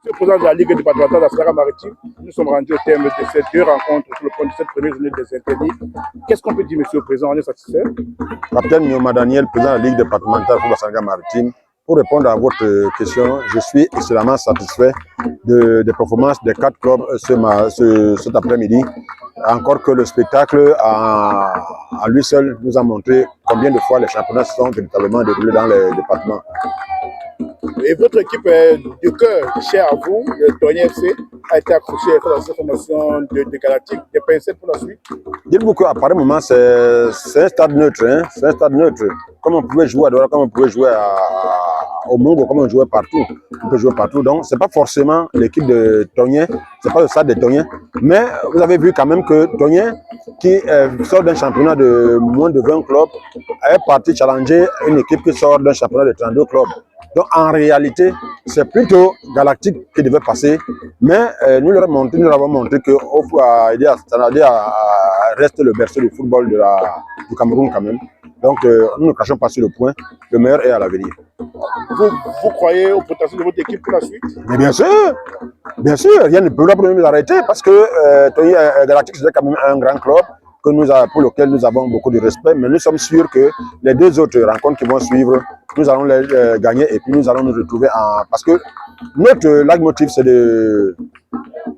Monsieur le président de la Ligue départementale de la Seine-Maritime, nous sommes rendus au terme de ces deux rencontres sur le point de cette première journée des interdits. Qu'est-ce qu'on peut dire, monsieur le président? On est satisfait? Capitaine Nyoma Daniel, président de la Ligue départementale pour la Seine-Maritime. Pour répondre à votre question, je suis extrêmement satisfait des performances des 4 clubs cet après-midi. Encore que le spectacle à lui seul nous a montré combien de fois les championnats se sont véritablement déroulés dans les départements. Et votre équipe de cœur, chère à vous, le Togné FC, a été accroché à cette formation de Galactique, des pincettes pour la suite. Dites-vous qu'à pareil moment, c'est un stade neutre. Hein? C'est un stade neutre. Comme on pouvait jouer à Douala, comme on pouvait jouer au Mongo, comme on jouait partout. On peut jouer partout. Donc, ce n'est pas forcément l'équipe de Togné, ce n'est pas le stade de Togné. Mais vous avez vu quand même que Togné, qui sort d'un championnat de moins de 20 clubs, est parti challenger une équipe qui sort d'un championnat de 32 clubs. Donc en réalité, c'est plutôt Galactique qui devait passer, mais nous leur avons montré que reste le berceau du football du Cameroun quand même. Donc nous ne cachons pas sur le point, le meilleur est à l'avenir. Vous croyez au potentiel de votre équipe pour la suite? Mais bien sûr, rien ne peut nous arrêter parce que Galactique c'est quand même un grand club pour lequel nous avons beaucoup de respect, mais nous sommes sûrs que les deux autres rencontres qui vont suivre, nous allons les gagner et puis nous allons nous retrouver parce que notre leitmotiv c'est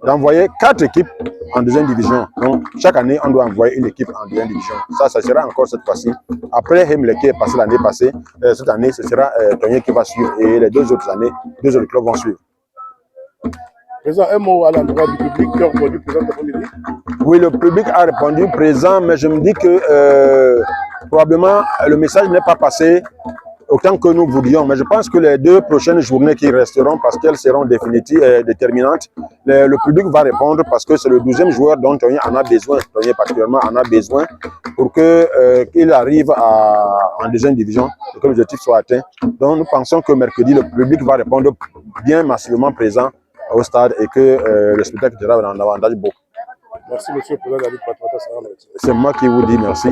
d'envoyer 4 équipes en deuxième division. Donc chaque année on doit envoyer une équipe en deuxième division. Ça sera encore cette fois-ci. Après Hemle qui est passé l'année passée, cette année ce sera Togné qui va suivre et les deux autres années, 2 autres clubs vont suivre. Président, un mot à l'endroit du public qui a répondu présent cet après-midi? Oui, le public a répondu présent, mais je me dis que probablement le message n'est pas passé autant que nous voulions. Mais je pense que les 2 prochaines journées qui resteront, parce qu'elles seront définitives et déterminantes, le public va répondre parce que c'est le 12e joueur dont Togné en a besoin. Togné particulièrement en a besoin pour qu'il arrive en deuxième division et que l'objectif soit atteint. Donc nous pensons que mercredi, le public va répondre bien massivement présent au stade et que le spectacle sera en avantage beaucoup. Merci, monsieur le président de la Ligue départementale. C'est moi qui vous dis merci.